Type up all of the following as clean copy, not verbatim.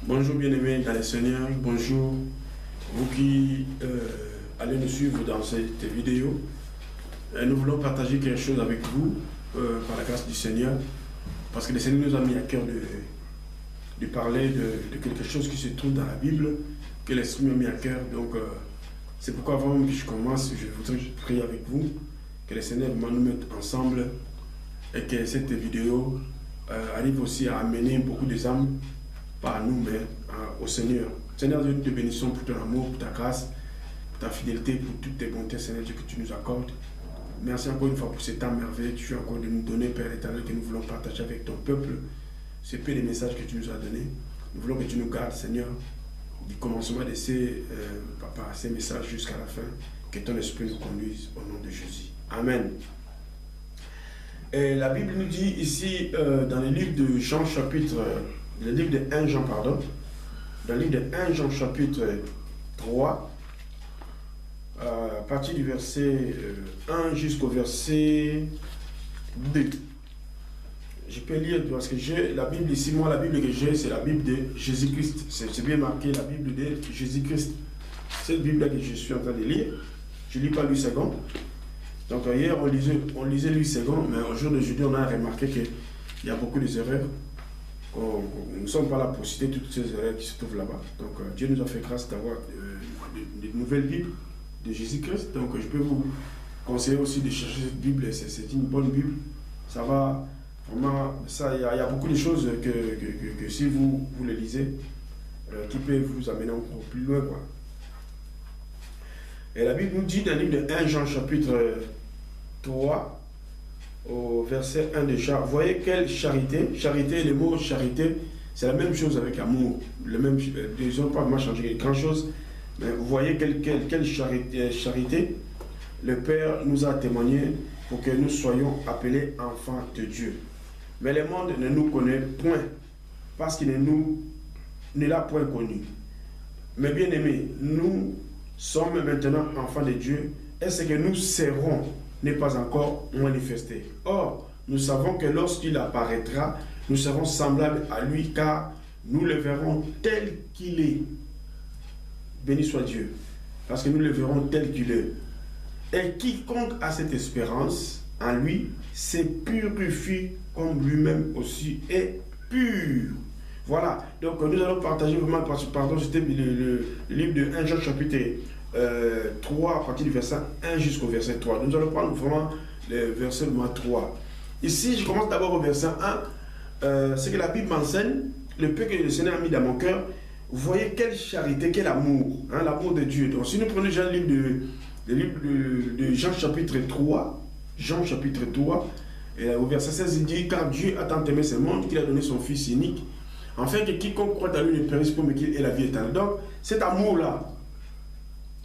Bonjour bien-aimés dans le Seigneur, bonjour vous qui allez nous suivre dans cette vidéo. Nous voulons partager quelque chose avec vous par la grâce du Seigneur, parce que le Seigneur nous a mis à cœur de parler de quelque chose qui se trouve dans la Bible, que l'Esprit m'a mis à cœur. Donc c'est pourquoi avant même que je commence, je voudrais prier avec vous, que le Seigneur nous mette ensemble et que cette vidéo arrive aussi à amener beaucoup des âmes, pas à nous, mais au Seigneur. Seigneur Dieu, nous te bénissons pour ton amour, pour ta grâce, pour ta fidélité, pour toutes tes bontés, Seigneur Dieu, que tu nous accordes. Merci encore une fois pour cet temps merveilleux que tu as encore de nous donner, Père éternel, que nous voulons partager avec ton peuple. C'est peu les messages que tu nous as donnés. Nous voulons que tu nous gardes, Seigneur, du commencement de ces messages jusqu'à la fin. Que ton esprit nous conduise au nom de Jésus. Amen. Et la Bible nous dit ici, dans le livre de Jean chapitre... le livre de 1 Jean, pardon, dans le livre de 1 Jean chapitre 3, à partir du verset 1 jusqu'au verset 2. Je peux lire parce que j'ai la Bible ici, moi la Bible que j'ai, c'est la Bible de Jésus-Christ. C'est bien marqué, la Bible de Jésus-Christ. Cette Bible-là que je suis en train de lire, je ne lis pas Louis II. Donc hier on lisait Louis II, mais au jour d'aujourd'hui on a remarqué qu'il y a beaucoup d'erreurs. Nous ne sommes pas là pour citer toutes ces erreurs qui se trouvent là-bas. Donc Dieu nous a fait grâce d'avoir de nouvelles Bibles de Jésus-Christ. Donc je peux vous conseiller aussi de chercher cette Bible. C'est une bonne Bible. Ça va vraiment... Il y a beaucoup de choses que si vous les lisez, qui peuvent vous amener encore plus loin, quoi. Et la Bible nous dit dans le livre de 1 Jean chapitre 3, au verset 1 déjà, voyez quelle charité, le mot charité, c'est la même chose avec amour, ils n'ont pas vraiment changé grand chose, mais vous voyez quelle charité le Père nous a témoigné pour que nous soyons appelés enfants de Dieu. Mais le monde ne nous connaît point, parce qu'il ne l'a point connu. Mais bien aimés, nous sommes maintenant enfants de Dieu, et ce que nous serons n'est pas encore manifesté. Or, nous savons que lorsqu'il apparaîtra, nous serons semblables à lui, car nous le verrons tel qu'il est. Béni soit Dieu, parce que nous le verrons tel qu'il est. Et quiconque a cette espérance en lui, se purifie comme lui-même aussi est pur. Voilà, donc nous allons partager vraiment, pardon, c'était le livre de 1 Jean chapitre 3, à partir du verset 1 jusqu'au verset 3. Nous allons prendre vraiment le verset 3. Ici, je commence d'abord au verset 1. Ce que la Bible m'enseigne, le peu que le Seigneur a mis dans mon cœur, vous voyez quelle charité, quel amour, hein, l'amour de Dieu. Donc si nous prenons déjà le livre de Jean chapitre 3, et au verset 16, il dit, car Dieu a tant aimé ce monde qu'il a donné son Fils unique, afin que quiconque croit à lui ne périsse pas, mais qu'il ait la vie éternelle. Donc cet amour-là,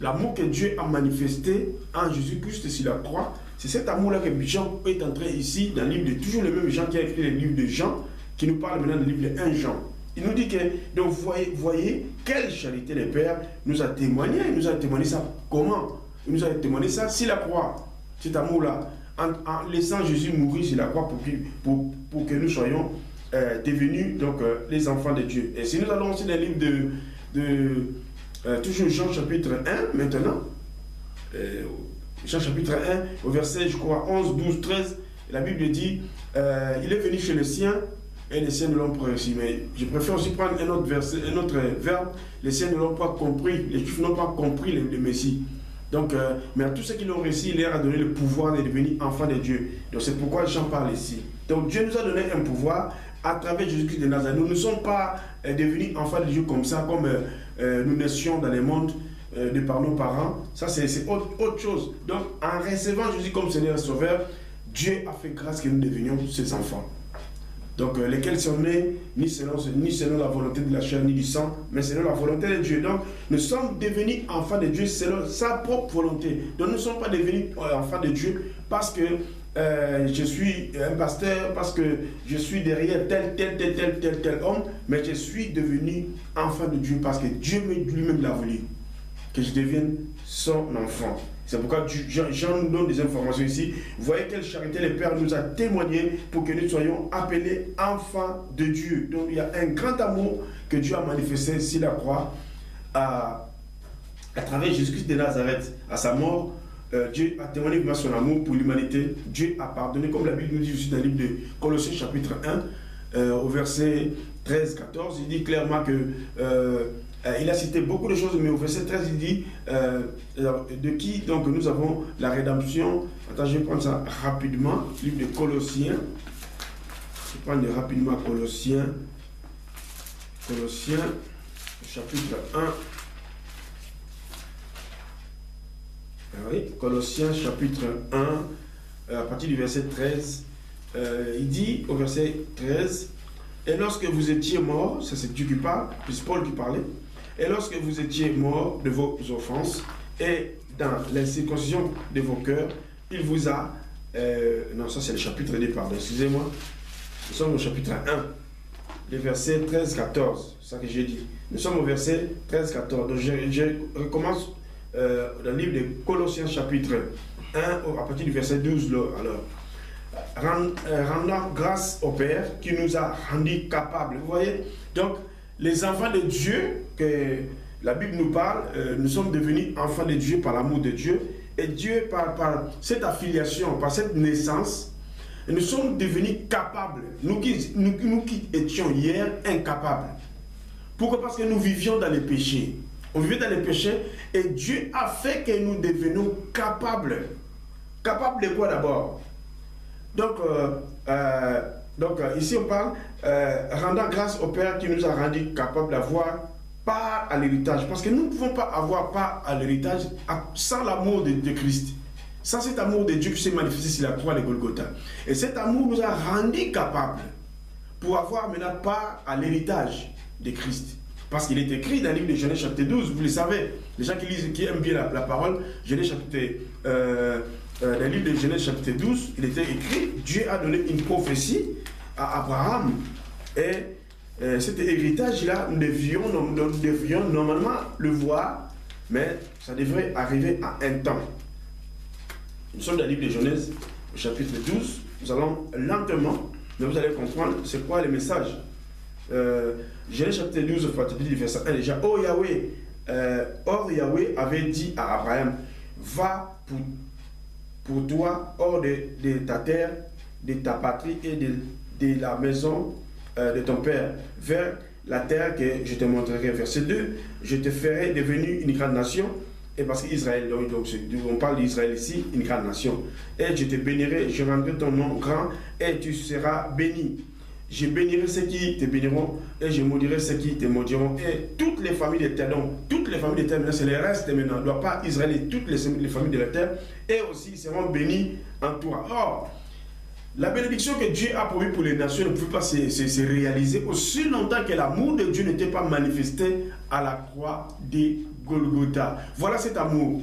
l'amour que Dieu a manifesté en Jésus-Christ sur la croix, c'est cet amour-là que Jean est entré ici dans le livre de toujours le même Jean qui a écrit le livre de Jean, qui nous parle maintenant du livre de 1 Jean. Il nous dit que, donc voyez quelle charité le Père nous a témoigné. Il nous a témoigné ça comment? Il nous a témoigné ça sur la croix, cet amour-là, en laissant Jésus mourir sur la croix pour que nous soyons devenus donc, les enfants de Dieu. Et si nous allons aussi dans le livre toujours Jean chapitre 1 maintenant, Jean chapitre 1 au verset je crois 11, 12, 13, la Bible dit il est venu chez les siens et les siens ne l'ont pas reçu. Mais je préfère aussi prendre un autre verbe, les siens ne l'ont pas compris, les juifs n'ont pas compris le Messie. Donc, mais à tous ceux qui l'ont reçu, il leur a donné le pouvoir de devenir enfants de Dieu. Donc c'est pourquoi Jean parle ici. Donc Dieu nous a donné un pouvoir à travers Jésus-Christ de Nazareth. Nous ne sommes pas devenus enfants de Dieu comme ça, comme nous naissions dans le monde de par nos parents. Ça, c'est autre chose. Donc, en recevant Jésus comme Seigneur et Sauveur, Dieu a fait grâce que nous devenions ses enfants. Donc, lesquels sont nés ni selon la volonté de la chair ni du sang, mais selon la volonté de Dieu. Donc, nous sommes devenus enfants de Dieu selon sa propre volonté. Donc, nous ne sommes pas devenus enfants de Dieu parce que je suis un pasteur parce que je suis derrière tel homme, mais je suis devenu enfant de Dieu parce que Dieu lui-même l'a voulu, que je devienne son enfant. C'est pourquoi Jean nous donne des informations ici. Vous voyez quelle charité le Père nous a témoigné pour que nous soyons appelés enfants de Dieu. Donc il y a un grand amour que Dieu a manifesté sur la croix à travers Jésus-Christ de Nazareth, à sa mort. Dieu a témoigné de son amour pour l'humanité. Dieu a pardonné, comme la Bible nous dit aussi dans le livre de Colossiens chapitre 1, au verset 13-14, il dit clairement que il a cité beaucoup de choses, mais au verset 13, il dit de qui donc nous avons la rédemption. Attends, je vais prendre ça rapidement. Livre de Colossiens. Je vais prendre rapidement Colossiens. Colossiens, chapitre 1. Oui, Colossiens chapitre 1, à partir du verset 13, il dit au verset 13, et lorsque vous étiez morts, ça c'est Dieu qui parle, c'est Paul qui parlait, et lorsque vous étiez morts de vos offenses et dans la circoncision de vos cœurs, il vous a, non ça c'est le chapitre 2, pardon, excusez-moi, nous sommes au chapitre 1, le verset 13-14, c'est ça que j'ai dit, nous sommes au verset 13-14, donc je recommence dans le livre de Colossiens chapitre 1 à partir du verset 12 alors rendant grâce au Père qui nous a rendus capables, vous voyez, donc les enfants de Dieu que la Bible nous parle, nous sommes devenus enfants de Dieu par l'amour de Dieu, et Dieu par cette affiliation, par cette naissance, nous sommes devenus capables, nous qui étions hier incapables. Pourquoi? Parce que nous vivions dans les péchés. On vivait dans les péchés et Dieu a fait que nous devenions capables. Capables de quoi d'abord? Donc, ici on parle rendant grâce au Père qui nous a rendus capables d'avoir part à l'héritage. Parce que nous ne pouvons pas avoir part à l'héritage sans l'amour de Christ. Sans cet amour de Dieu qui s'est manifesté sur la croix de Golgotha. Et cet amour nous a rendus capables pour avoir maintenant part à l'héritage de Christ. Parce qu'il est écrit dans le livre de Genèse chapitre 12, vous le savez, les gens qui aiment bien la parole, Genèse chapitre, dans le livre de Genèse chapitre 12, il était écrit, Dieu a donné une prophétie à Abraham. Et cet héritage-là, nous devions normalement le voir, mais ça devrait arriver à un temps. Nous sommes dans le livre de Genèse, chapitre 12, nous allons lentement, mais vous allez comprendre c'est quoi le message. Genèse chapitre 12, verset 1 déjà. Or Yahweh avait dit à Abraham, va pour toi hors de ta terre, de ta patrie et de la maison de ton père, vers la terre que je te montrerai. Verset 2, je te ferai devenir une grande nation. Et parce qu'Israël, donc on parle d'Israël ici, une grande nation. Et je te bénirai, je rendrai ton nom grand et tu seras béni. Je bénirai ceux qui te béniront et je maudirai ceux qui te maudiront. Et toutes les familles de terre, donc toutes les familles de terre, maintenant c'est les restes maintenant, ne doit pas Israël et toutes les familles de la terre, et aussi seront bénis en toi. Or, la bénédiction que Dieu a promis pour les nations ne pouvait pas se réaliser aussi longtemps que l'amour de Dieu n'était pas manifesté à la croix de Golgotha. Voilà cet amour.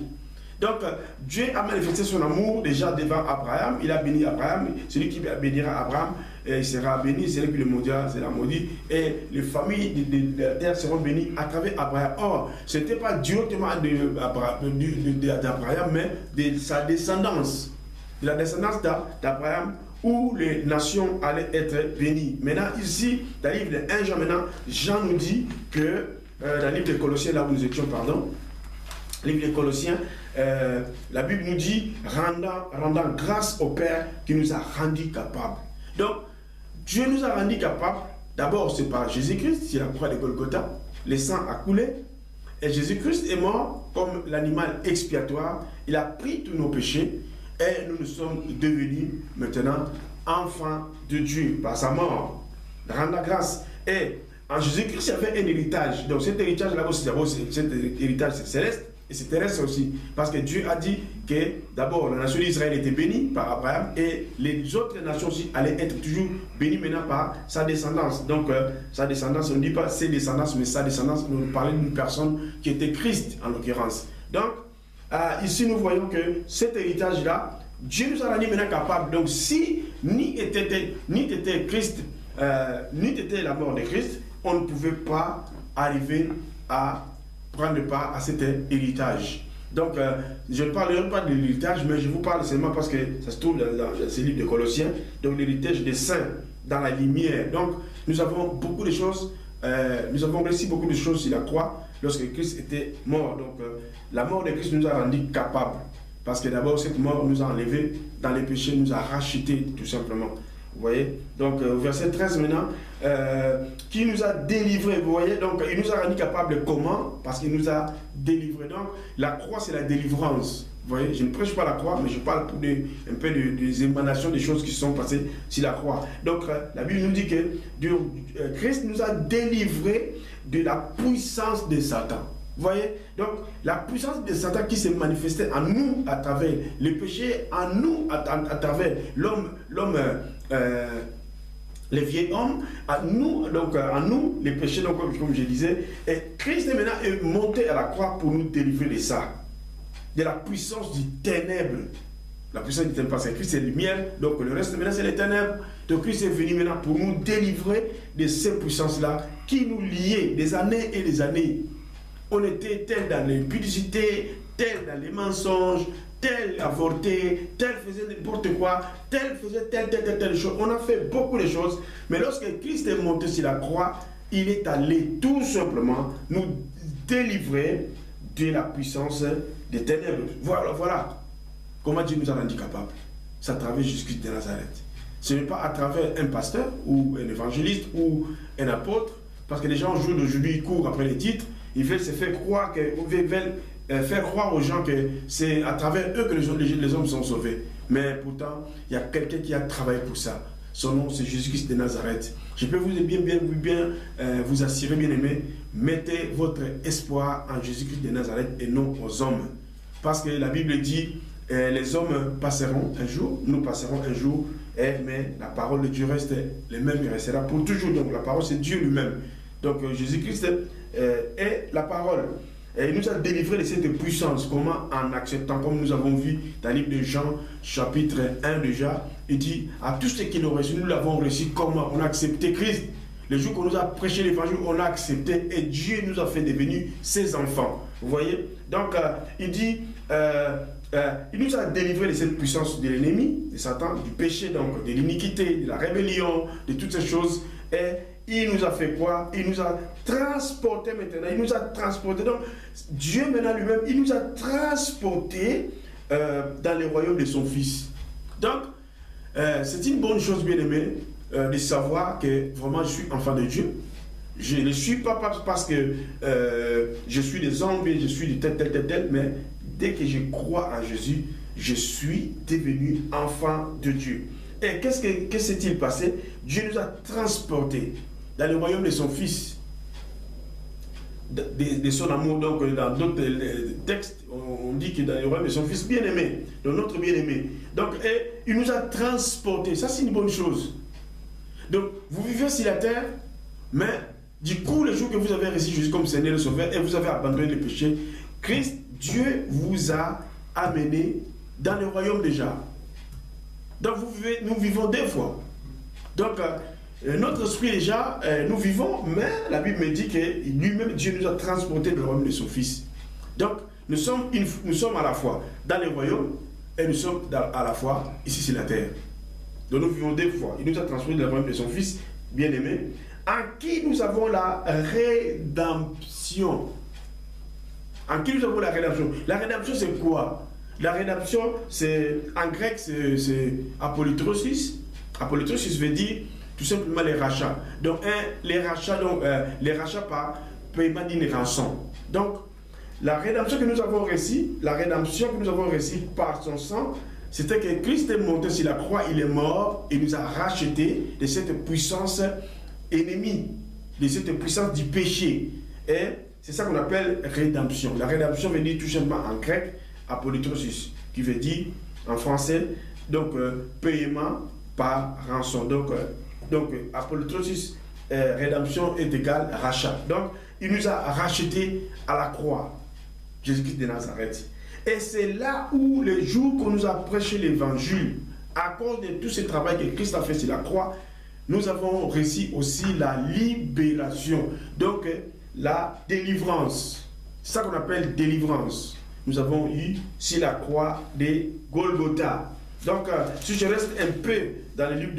Donc, Dieu a manifesté son amour déjà devant Abraham. Il a béni Abraham. Celui qui bénira Abraham, il sera béni. Celui qui le maudira, sera maudit. Et les familles de la terre seront bénies à travers Abraham. Or, ce n'était pas directement d'Abraham, mais de sa descendance. De la descendance d'Abraham, où les nations allaient être bénies. Maintenant, ici, dans le livre de 1 Jean, Jean nous dit que, dans le livre de Colossiens, là où nous étions, pardon, le livre de Colossiens, la Bible nous dit, rendant grâce au Père qui nous a rendus capables. Donc, Dieu nous a rendus capables, d'abord c'est par Jésus-Christ, c'est la croix de Golgotha, le sang a coulé, et Jésus-Christ est mort comme l'animal expiatoire, il a pris tous nos péchés, et nous sommes devenus maintenant enfants de Dieu par sa mort, rendant grâce. Et en Jésus-Christ, il y avait un héritage. Donc cet héritage-là, cet héritage céleste, et c'est terrestre aussi. Parce que Dieu a dit que d'abord la nation d'Israël était bénie par Abraham et les autres nations aussi allaient être toujours bénies maintenant par sa descendance. Donc sa descendance, on ne dit pas ses descendances, mais sa descendance, nous parlons d'une personne qui était Christ en l'occurrence. Donc ici nous voyons que cet héritage-là, Dieu nous a rendu maintenant capables. Donc si ni était Christ, ni était la mort de Christ, on ne pouvait pas arriver à prendre part à cet héritage. Donc je ne parlerai pas de l'héritage, mais je vous parle seulement parce que ça se trouve dans ce livre de Colossiens, donc l'héritage des saints dans la lumière. Donc nous avons beaucoup de choses, nous avons réussi beaucoup de choses sur la croix lorsque Christ était mort. Donc la mort de Christ nous a rendus capables. Parce que d'abord, cette mort nous a enlevés dans les péchés, nous a rachetés tout simplement. Vous voyez? Donc, verset 13 maintenant, qui nous a délivrés. Vous voyez? Donc, il nous a rendus capables comment? Parce qu'il nous a délivrés. Donc, la croix, c'est la délivrance. Vous voyez? Je ne prêche pas la croix, mais je parle un peu des émanations des choses qui sont passées sur la croix. Donc, la Bible nous dit que Christ nous a délivrés de la puissance de Satan. Vous voyez? Donc, la puissance de Satan qui s'est manifestée en nous à travers les péchés, en nous à travers l'homme, les vieils hommes, à nous, donc en nous, les péchés, donc, comme je disais. Et Christ maintenant est monté à la croix pour nous délivrer de ça, de la puissance du ténèbre. La puissance du ténèbre, parce que Christ est lumière, donc le reste maintenant c'est les ténèbres. Donc Christ est venu maintenant pour nous délivrer de ces puissances-là qui nous liaient des années et des années. On était tel dans l'impudicité, tel dans les mensonges, tel avorté, tel faisait n'importe quoi, tel faisait telle chose. On a fait beaucoup de choses, mais lorsque Christ est monté sur la croix, il est allé tout simplement nous délivrer de la puissance des ténèbres. Voilà comment Dieu nous a rendu capables. C'est à travers Jésus-Christ de Nazareth. Ce n'est pas à travers un pasteur ou un évangéliste ou un apôtre, parce que les gens aujourd'hui courent après les titres. Ils veulent se faire croire faire croire aux gens que c'est à travers eux que les hommes sont sauvés. Mais pourtant, il y a quelqu'un qui a travaillé pour ça. Son nom, c'est Jésus-Christ de Nazareth. Je peux vous vous assurer, bien aimé, mettez votre espoir en Jésus-Christ de Nazareth et non aux hommes. Parce que la Bible dit, les hommes passeront un jour, nous passerons un jour, mais la parole de Dieu reste le même, il restera pour toujours. Donc la parole, c'est Dieu lui-même. Donc Jésus-Christ est la parole. Et il nous a délivré de cette puissance. Comment? En acceptant, comme nous avons vu dans le livre de Jean, chapitre 1 déjà, il dit, à tous ceux qui l'ont reçu, nous l'avons reçu comment? On a accepté Christ. Le jour qu'on nous a prêché l'évangile, on a accepté et Dieu nous a fait devenir ses enfants. Vous voyez? Donc, il dit, il nous a délivré de cette puissance de l'ennemi, de Satan, du péché, donc de l'iniquité, de la rébellion, de toutes ces choses. Et il nous a fait quoi? Il nous a transportés maintenant. Il nous a transportés. Donc, Dieu maintenant lui-même, il nous a transportés dans le royaume de son Fils. Donc, c'est une bonne chose, bien aimé, de savoir que vraiment je suis enfant de Dieu. Je ne suis pas parce que je suis des hommes, je suis de tel, mais dès que je crois en Jésus, je suis devenu enfant de Dieu. Et qu'est-ce qui s'est-il passé? Dieu nous a transportés dans le royaume de son Fils, de son amour. Donc, dans d'autres textes, on dit que dans le royaume de son Fils bien-aimé, de notre bien-aimé. Donc, il nous a transportés. Ça, c'est une bonne chose. Donc, vous vivez sur la terre, mais du coup, le jour que vous avez reçu Jésus comme Seigneur et Sauveur et vous avez abandonné le péché, Christ, Dieu vous a amené dans le royaume déjà. Donc, nous vivons deux fois. Donc, notre esprit déjà, nous vivons, mais la Bible me dit que lui-même, Dieu nous a transportés dans le royaume de son Fils. Donc, nous sommes à la fois dans le royaume et nous sommes à la fois ici sur la terre. Donc, nous vivons deux fois. Il nous a transportés dans le royaume de son Fils, bien-aimé, en qui nous avons la rédemption. En qui nous avons la rédemption. La rédemption, c'est quoi? La rédemption, en grec, c'est apolytrosis. Apolytrosis veut dire tout simplement les rachats. Donc, les rachats par paiement d'une rançon. Donc, la rédemption que nous avons reçue, par son sang, c'était que Christ est monté sur la croix, il est mort, et nous a rachetés de cette puissance ennemie, de cette puissance du péché. Et c'est ça qu'on appelle rédemption. La rédemption veut dire tout simplement en grec, apolytrosis, qui veut dire en français, donc paiement par rançon. Donc apolytrosis, rédemption est égal rachat. Donc, il nous a rachetés à la croix, Jésus-Christ de Nazareth. Et c'est là où, le jour qu'on nous a prêché l'évangile, à cause de tout ce travail que Christ a fait sur la croix, nous avons reçu aussi la libération. Donc, la délivrance. C'est ça qu'on appelle délivrance. Nous avons eu sur la croix de Golgotha. Donc, si je reste un peu dans les livres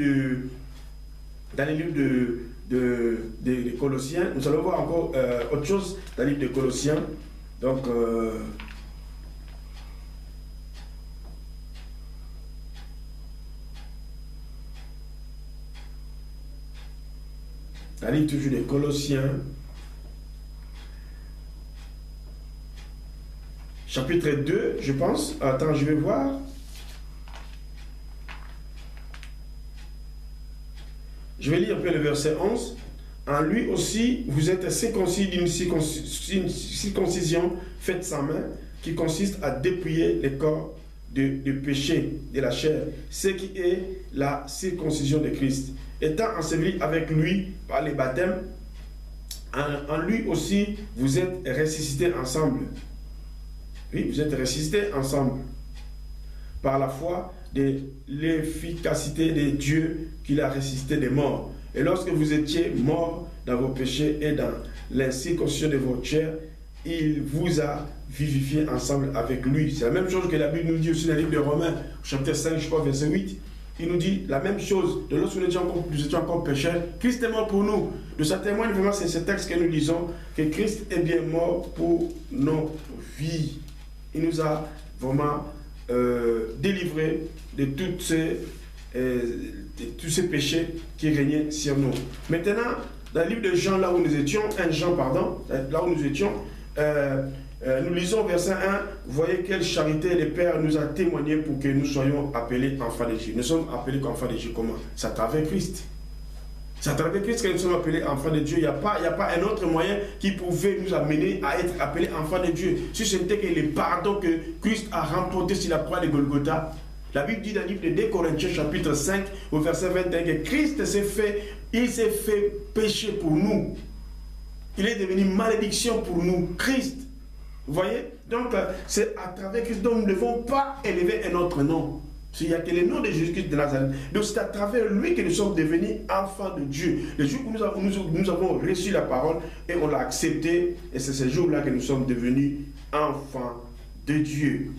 de Colossiens, nous allons voir encore autre chose dans les livres de Colossiens. Donc, dans les livres toujours de Colossiens, chapitre 2, je pense. Attends, je vais voir. Je vais lire un peu le verset 11. En lui aussi, vous êtes circoncis d'une circoncision faite sans main, qui consiste à dépouiller les corps de péché de la chair, ce qui est la circoncision de Christ. Étant enseveli avec lui par les baptêmes, en lui aussi, vous êtes ressuscités ensemble. Oui, vous êtes ressuscités ensemble par la foi de l'efficacité de Dieu qui l'a ressuscité des morts. Et lorsque vous étiez morts dans vos péchés et dans l'incirconcision de votre chair, il vous a vivifié ensemble avec lui. C'est la même chose que la Bible nous dit aussi dans le livre de Romains, chapitre 5, je crois, verset 8. Il nous dit la même chose. De lorsque nous étions encore pécheurs, Christ est mort pour nous. De ça témoigne vraiment, c'est ce texte que nous lisons, que Christ est bien mort pour nos vies. Il nous a vraiment délivrés de tous ces péchés qui régnaient sur nous. Maintenant, dans le livre de Jean, là où nous étions, 1 Jean, pardon, là où nous étions, nous lisons verset 1, vous voyez quelle charité le Père nous a témoigné pour que nous soyons appelés enfants de Dieu. Nous sommes appelés enfants de Dieu comment? C'est à travers Christ. C'est à travers Christ que nous sommes appelés enfants de Dieu. Il n'y a pas un autre moyen qui pouvait nous amener à être appelés enfants de Dieu. Si ce n'était que le pardon que Christ a remporté sur la croix de Golgotha. La Bible dit dans le livre de 2 Corinthiens chapitre 5 au verset 21 que Christ s'est fait péché pour nous. Il est devenu malédiction pour nous. Christ. Vous voyez? Donc c'est à travers Christ dont nous ne devons pas élever un autre nom. Il n'y a que le nom de Jésus-Christ de Nazareth. Donc c'est à travers lui que nous sommes devenus enfants de Dieu. Le jour où nous avons reçu la parole et on l'a accepté, et c'est ce jour-là que nous sommes devenus enfants de Dieu.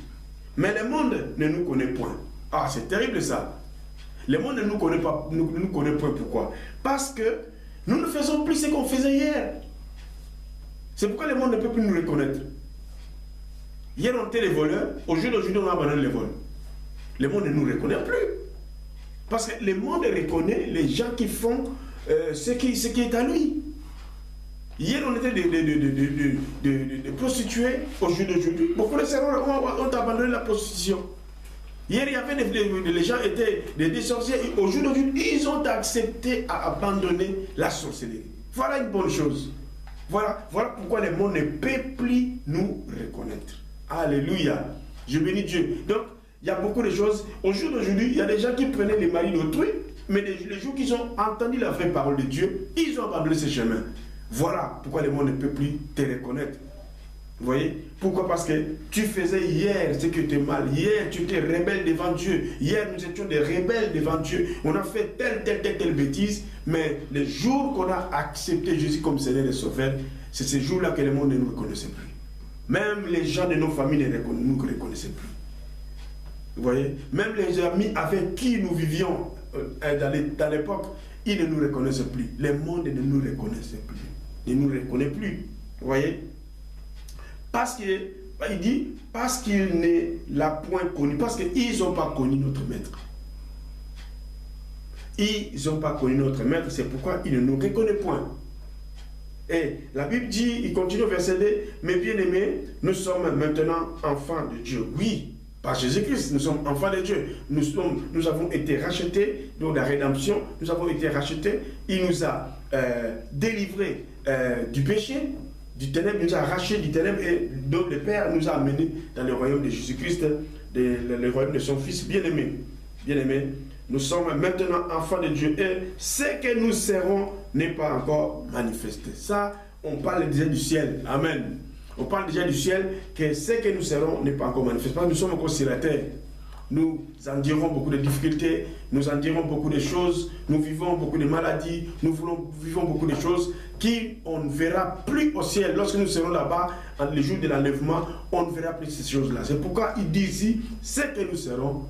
Mais le monde ne nous connaît point. Ah, c'est terrible ça. Le monde ne nous connaît pas, nous connaît point. Pourquoi? Parce que nous ne faisons plus ce qu'on faisait hier. C'est pourquoi le monde ne peut plus nous reconnaître. Hier on était les voleurs, aujourd'hui on abandonne les vols. Le monde ne nous reconnaît plus. Parce que le monde reconnaît les gens qui font ce qui est à lui. Hier, on était des prostituées. Aujourd'hui, beaucoup de servants ont abandonné la prostitution. Hier, il y avait les gens étaient des sorciers. Aujourd'hui, ils ont accepté à abandonner la sorcellerie. Voilà une bonne chose. Voilà pourquoi le monde ne peut plus nous reconnaître. Alléluia. Je bénis Dieu. Donc, il y a beaucoup de choses. Aujourd'hui, il y a des gens qui prenaient les maris d'autrui, mais les jours qu'ils ont entendu la vraie parole de Dieu, ils ont abandonné ce chemin. Voilà pourquoi le monde ne peut plus te reconnaître. Vous voyez? Pourquoi? Parce que tu faisais hier ce qui était mal. Hier, tu étais rebelle devant Dieu. Hier, nous étions des rebelles devant Dieu. On a fait telle bêtise, mais le jour qu'on a accepté Jésus comme Seigneur et Sauveur, c'est ce jour-là que le monde ne nous reconnaissait plus. Même les gens de nos familles ne nous reconnaissaient plus. Vous voyez? Même les amis avec qui nous vivions dans l'époque, ils ne nous reconnaissent plus. Le monde ne nous reconnaissait plus. Il ne nous reconnaît plus. Vous voyez? Parce qu'il dit, parce qu'il ne l'a point connu, parce qu'ils n'ont pas connu notre maître. Ils n'ont pas connu notre maître, c'est pourquoi il ne nous reconnaît point. Et la Bible dit, il continue au verset 2, mais bien aimés, nous sommes maintenant enfants de Dieu. Oui, par Jésus-Christ, nous sommes enfants de Dieu. Nous avons été rachetés, donc la rédemption, nous avons été rachetés. Il nous a délivrés du péché, du ténèbre, il nous a rachetés du ténèbre, et donc le Père nous a amenés dans le royaume de Jésus-Christ, le royaume de son Fils bien-aimé. Bien-aimé, nous sommes maintenant enfants de Dieu, et ce que nous serons n'est pas encore manifesté. Ça, on parle déjà du ciel. Amen. On parle déjà du ciel, que ce que nous serons n'est pas encore manifesté. Parce que nous sommes encore sur la terre. Nous en dirons beaucoup de difficultés, nous en dirons beaucoup de choses, nous vivons beaucoup de maladies, nous vivons beaucoup de choses qu'on ne verra plus au ciel. Lorsque nous serons là-bas, le jour de l'enlèvement, on ne verra plus ces choses-là. C'est pourquoi il dit ici, ce que nous serons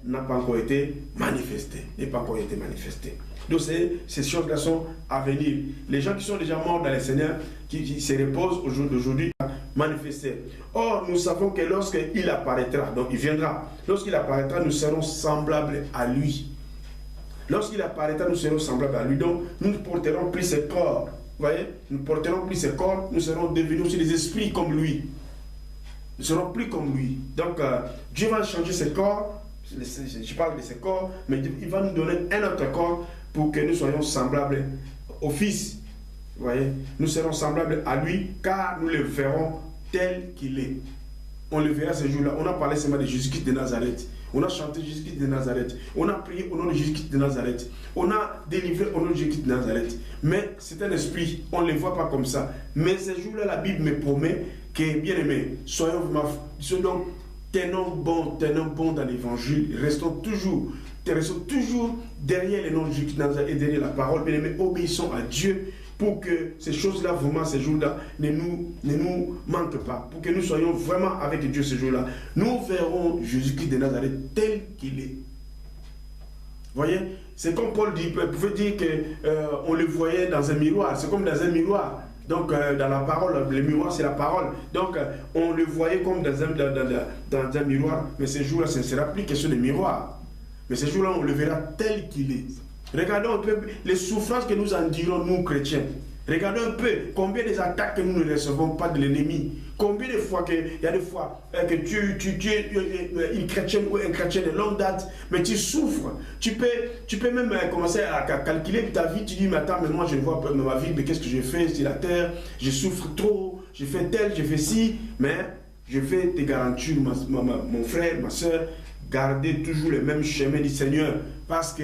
n'a pas encore été manifesté. N'est pas encore été manifesté. Donc ces choses-là sont à venir. Les gens qui sont déjà morts dans le Seigneur, qui se reposent au jour d'aujourd'hui, manifester. Or, nous savons que lorsqu'il apparaîtra, donc il viendra, lorsqu'il apparaîtra, nous serons semblables à lui. Lorsqu'il apparaîtra, nous serons semblables à lui. Donc, nous ne porterons plus ce corps. Vous voyez, nous ne porterons plus ce corps, nous serons devenus aussi des esprits comme lui. Nous ne serons plus comme lui. Donc, Dieu va changer ce corps. Je parle de ce corps, mais il va nous donner un autre corps pour que nous soyons semblables au Fils. Vous voyez, nous serons semblables à lui car nous le verrons tel qu'il est. On le verra ce jour-là. On a parlé seulement de Jésus-Christ de Nazareth. On a chanté Jésus-Christ de Nazareth. On a prié au nom de Jésus-Christ de Nazareth. On a délivré au nom de Jésus-Christ de Nazareth. Mais c'est un esprit. On ne le voit pas comme ça. Mais ce jour-là, la Bible me promet que, bien aimés, soyons donc tenons bon dans l'évangile. Restons toujours derrière le nom de Jésus-Christ de Nazareth et derrière la parole. Bien aimés, obéissons à Dieu. Pour que ces choses-là, vraiment, ces jours-là, ne nous manquent pas. Pour que nous soyons vraiment avec Dieu ces jours-là. Nous verrons Jésus-Christ de Nazareth tel qu'il est. Vous voyez, c'est comme Paul dit, il pouvait dire qu'on le voyait dans un miroir. C'est comme dans un miroir. Donc, dans la parole, le miroir, c'est la parole. Donc, on le voyait comme dans un miroir. Mais ces jours-là, ce ne sera plus question de miroir. Mais ces jours-là, on le verra tel qu'il est. Regardons un peu les souffrances que nous endurons, nous chrétiens. Regardons un peu combien des attaques que nous ne recevons pas de l'ennemi. Combien de fois il y a des fois que tu es une chrétienne ou un chrétien de longue date, mais tu souffres. Tu peux même commencer à calculer ta vie. Tu dis, mais attends, mais moi je vois pas ma vie, mais qu'est-ce que j'ai fait sur la terre? Je souffre trop, j'ai fait tel, j'ai fait ci. Mais je vais te garantir, mon frère, ma soeur, gardez toujours le même chemin du Seigneur. Parce que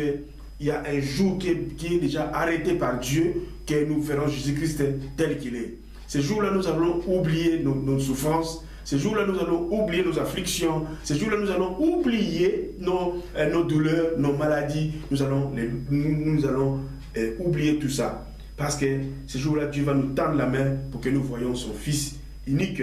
il y a un jour qui est déjà arrêté par Dieu, que nous verrons Jésus-Christ tel qu'il est. Ce jour-là, nous allons oublier nos souffrances. Ce jour-là, nous allons oublier nos afflictions. Ce jour-là, nous allons oublier nos douleurs, nos maladies. Nous allons oublier tout ça. Parce que ce jour-là, Dieu va nous tendre la main pour que nous voyions son Fils unique.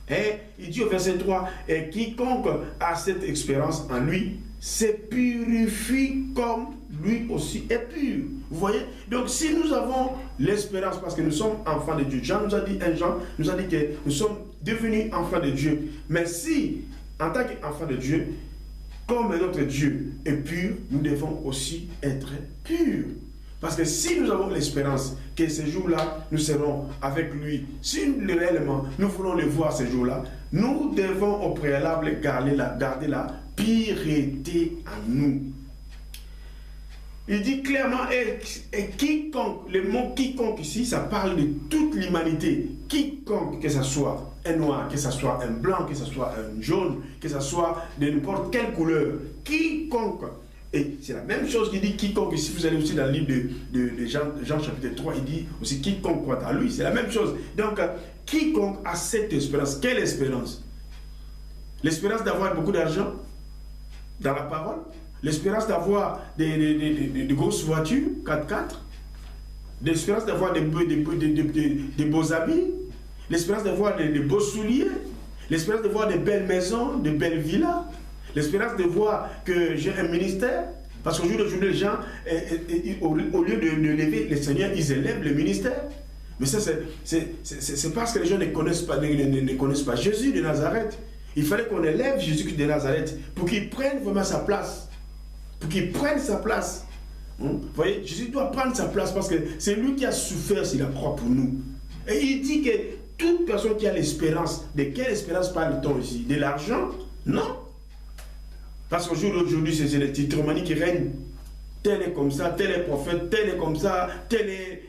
Et il dit au verset 3, « Et quiconque a cette expérience en lui, se purifie comme lui aussi est pur. » Vous voyez? Donc si nous avons l'espérance, parce que nous sommes enfants de Dieu, Jean nous a dit que nous sommes devenus enfants de Dieu. Mais si, en tant qu'enfants de Dieu, comme notre Dieu est pur, nous devons aussi être purs. Parce que si nous avons l'espérance que ce jour-là, nous serons avec lui, si réellement nous voulons le voir ce jour-là, nous devons au préalable garder la pureté en nous. Il dit clairement, et quiconque, le mot quiconque ici, ça parle de toute l'humanité. Quiconque, que ce soit un noir, que ce soit un blanc, que ce soit un jaune, que ce soit de n'importe quelle couleur, quiconque. Et c'est la même chose qu'il dit quiconque. Si vous allez aussi dans le livre de Jean chapitre 3, il dit aussi quiconque croit à lui. C'est la même chose. Donc, quiconque a cette espérance. Quelle espérance? L'espérance d'avoir beaucoup d'argent dans la parole. L'espérance d'avoir des grosses voitures, 4x4. L'espérance d'avoir des beaux habits. L'espérance d'avoir des beaux souliers. L'espérance de voir des belles maisons, de belles villas. L'espérance de voir que j'ai un ministère. Parce qu'au jour d'aujourd'hui, les gens, au lieu de lever le Seigneur, ils élèvent le ministère. Mais ça, c'est parce que les gens ne connaissent pas Jésus de Nazareth. Il fallait qu'on élève Jésus de Nazareth pour qu'il prenne vraiment sa place. Pour qu'il prenne sa place. Vous voyez, Jésus doit prendre sa place parce que c'est lui qui a souffert sur la croix pour nous. Et il dit que toute personne qui a l'espérance, de quelle espérance parle-t-on ici? De l'argent? Non. Parce qu'au jour d'aujourd'hui, c'est les titromanies qui règnent. Tel est comme ça, tel est prophète, tel est comme ça, tel est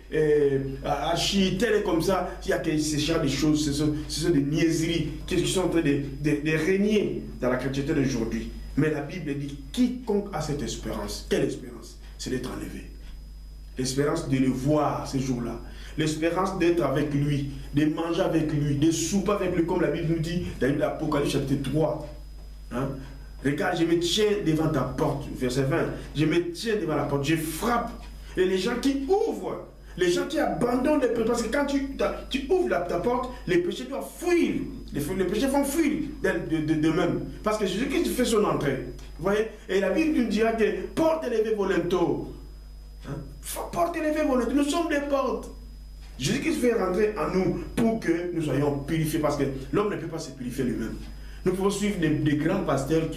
archi, tel est comme ça. Il y a ce genre de choses, ce sont des niaiseries qui sont en train de régner dans la chrétienté d'aujourd'hui. Mais la Bible dit, quiconque a cette espérance, quelle espérance? C'est d'être enlevé. L'espérance de le voir ce jour-là. l'espérance d'être avec lui, de manger avec lui, de souper avec lui, comme la Bible nous dit dans l'Apocalypse chapitre 3. Hein? Regarde, je me tiens devant ta porte, verset 20. Je me tiens devant la porte, je frappe. Et les gens qui ouvrent, les gens qui abandonnent les péchés, parce que quand tu ouvres ta porte, les péchés doivent fuir. Les péchés vont fuir d'eux-mêmes. Parce que Jésus-Christ fait son entrée. Vous voyez? Et la Bible nous dira que porte élevée volonto. Hein? Porte élevée volonto. Nous sommes des portes. Jésus-Christ fait rentrer en nous pour que nous soyons purifiés. Parce que l'homme ne peut pas se purifier lui-même. Nous pouvons suivre des grands pasteurs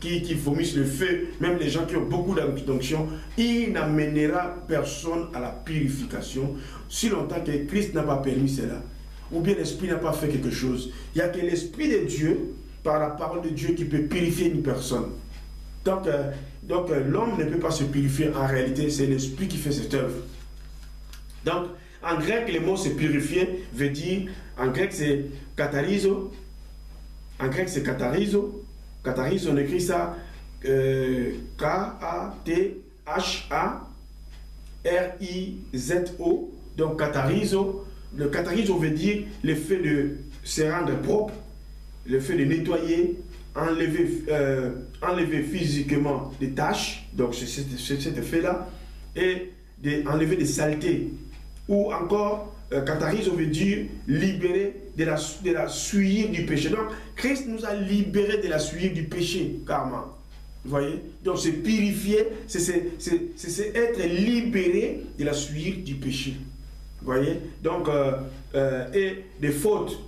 qui vomissent le feu, même les gens qui ont beaucoup d'onction. Il n'amènera personne à la purification si longtemps que Christ n'a pas permis cela. Ou bien l'Esprit n'a pas fait quelque chose. Il n'y a que l'Esprit de Dieu, par la parole de Dieu, qui peut purifier une personne. Donc l'homme ne peut pas se purifier. En réalité, c'est l'Esprit qui fait cette œuvre. Donc, en grec, le mot se purifier veut dire, en grec, c'est katharizo. En grec, c'est katharizo. Katharizo, on écrit ça K-A-T-H-A-R-I-Z-O. Donc, katharizo. Le katharizo veut dire le fait de se rendre propre, le fait de nettoyer, enlever physiquement des tâches. Donc, c'est cet effet-là. Et enlever des saletés. Ou encore, katharizo veut dire libérer de la souillure du péché. Donc, Christ nous a libérés de la souillure du péché, carrément. Vous voyez? Donc, se purifier, c'est être libéré de la souillure du péché. Vous voyez? Donc, et des fautes.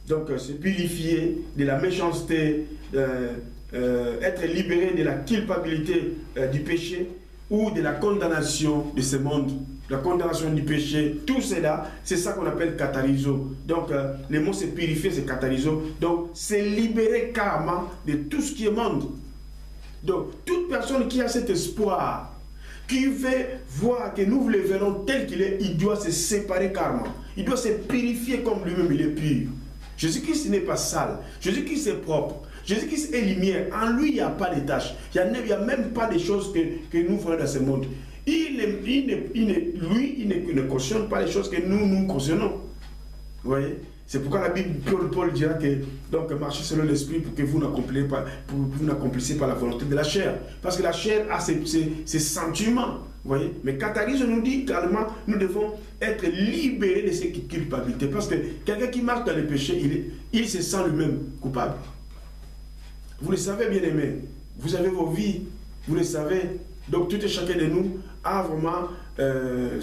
Donc, se purifier de la méchanceté, être libéré de la culpabilité du péché ou de la condamnation de ce monde. La condamnation du péché, tout cela, c'est ça qu'on appelle katharizo. Donc, le mot c'est purifier, c'est katharizo. Donc, c'est libérer carrément de tout ce qui est monde. Donc, toute personne qui a cet espoir, qui veut voir que nous le verrons tel qu'il est, il doit se séparer carrément. Il doit se purifier comme lui-même, il est pur. Jésus-Christ n'est pas sale. Jésus-Christ est propre. Jésus-Christ est lumière. En lui, il n'y a pas de tâches. Il n'y a même pas de choses que nous voyons dans ce monde. Lui, il ne cautionne pas les choses que nous cautionnons. Vous voyez? C'est pourquoi la Bible, Paul dira que donc marchez selon l'esprit pour que vous n'accomplissiez pas la volonté de la chair. Parce que la chair a ses sentiments. Vous voyez? Mais katharizo nous dit carrément, nous devons être libérés de ces culpabilités. Parce que quelqu'un qui marche dans le péché, il se sent lui-même coupable. Vous le savez, bien aimés. Vous avez vos vies, vous le savez. Donc tout et chacun de nous a vraiment un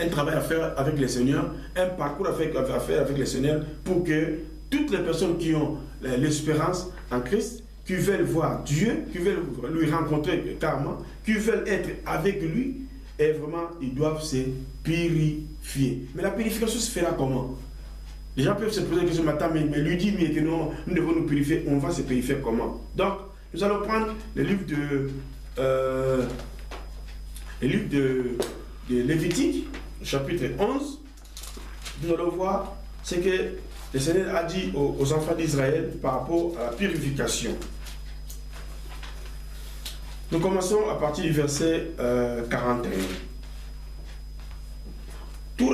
travail à faire avec le Seigneur, un parcours à faire avec le Seigneur pour que toutes les personnes qui ont l'espérance en Christ, qui veulent voir Dieu, qui veulent lui rencontrer carrément, qui veulent être avec lui, et vraiment ils doivent se purifier. Mais la purification se fera comment? Les gens peuvent se poser la question, mais lui dit mais que nous devons nous purifier, on va se purifier comment? Donc, nous allons prendre le livre de Lévitique, chapitre 11. Nous allons voir ce que le Seigneur a dit aux enfants d'Israël par rapport à la purification. Nous commençons à partir du verset 41. Tout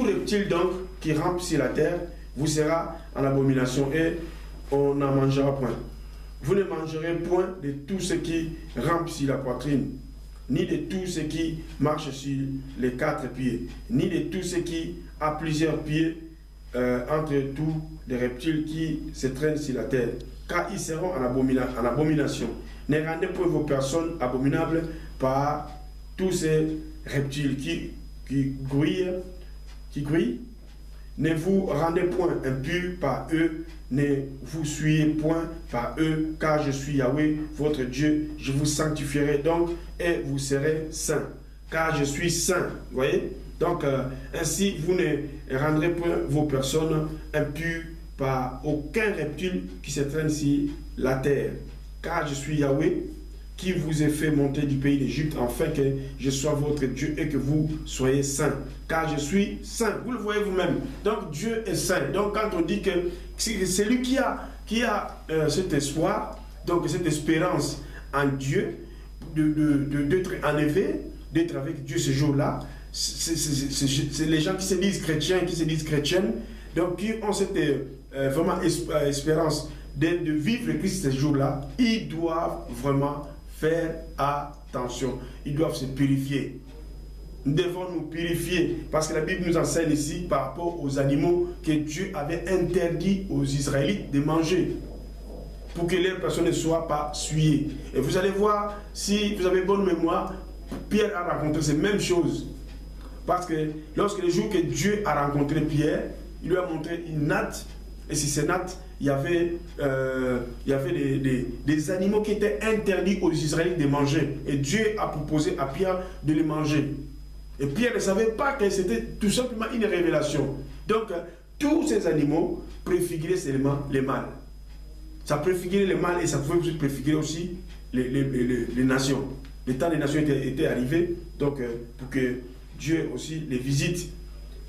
reptile donc qui rampe sur la terre vous sera en abomination et on n'en mangera point. Vous ne mangerez point de tout ce qui rampe sur la poitrine, ni de tout ce qui marche sur les 4 pieds, ni de tout ce qui a plusieurs pieds entre tous les reptiles qui se traînent sur la terre, car ils seront en abomination. Ne rendez point vos personnes abominables par tous ces reptiles qui grouillent. Ne vous rendez point impurs par eux, ne vous suyez point par eux, car je suis Yahweh, votre Dieu. Je vous sanctifierai donc et vous serez saints, car je suis saint. Vous voyez? Donc, ainsi, vous ne rendrez point vos personnes impures par aucun reptile qui se traîne sur la terre, car je suis Yahweh, qui vous ai fait monter du pays d'Égypte, afin que je sois votre Dieu et que vous soyez saints. Car je suis saint. Vous le voyez vous-même. Donc Dieu est saint. Donc quand on dit que c'est lui qui a cet espoir, donc cette espérance en Dieu, d'être enlevé, d'être avec Dieu ce jour-là, c'est les gens qui se disent chrétiens, qui se disent chrétiennes, donc qui ont cette vraiment espérance de vivre le Christ ces jours-là, ils doivent vraiment faire attention. Ils doivent se purifier. Nous devons nous purifier parce que la Bible nous enseigne ici par rapport aux animaux que Dieu avait interdit aux Israélites de manger pour que les personnes ne soient pas souillées. Et vous allez voir, si vous avez bonne mémoire, Pierre a rencontré ces mêmes choses. Parce que lorsque le jour que Dieu a rencontré Pierre, il lui a montré une natte. Et sur ces nattes, il y avait des animaux qui étaient interdits aux Israélites de manger. Et Dieu a proposé à Pierre de les manger. Et Pierre ne savait pas que c'était tout simplement une révélation. Donc, tous ces animaux préfiguraient seulement le mal. Ça préfigurait le mal et ça pouvait aussi préfigurer aussi les nations. Le temps des nations était arrivé, donc pour que Dieu aussi les visite.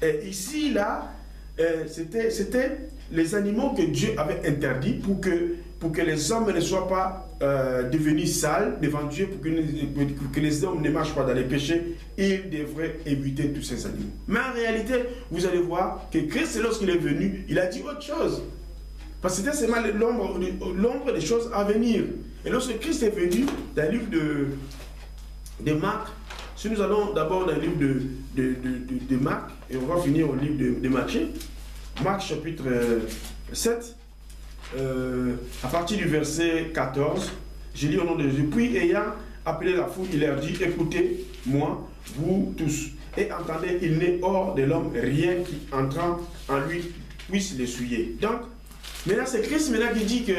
Et ici, là, c'était les animaux que Dieu avait interdits pour que les hommes ne soient pas devenus sales devant Dieu, pour que les hommes ne marchent pas dans les péchés. Ils devraient éviter tous ces animaux. Mais en réalité, vous allez voir que Christ, lorsqu'il est venu, il a dit autre chose. Parce que c'était seulement l'ombre des choses à venir. Et lorsque Christ est venu, dans le livre de Marc, si nous allons d'abord dans le livre de Marc, et on va finir au livre de Matthieu, Marc chapitre 7, à partir du verset 14, je lis au nom de Jésus. Puis ayant appelé la foule, il leur dit, écoutez-moi, vous tous, et entendez, il n'est hors de l'homme rien qui entrant en lui puisse l'essuyer. Donc, maintenant c'est Christ maintenant qui dit que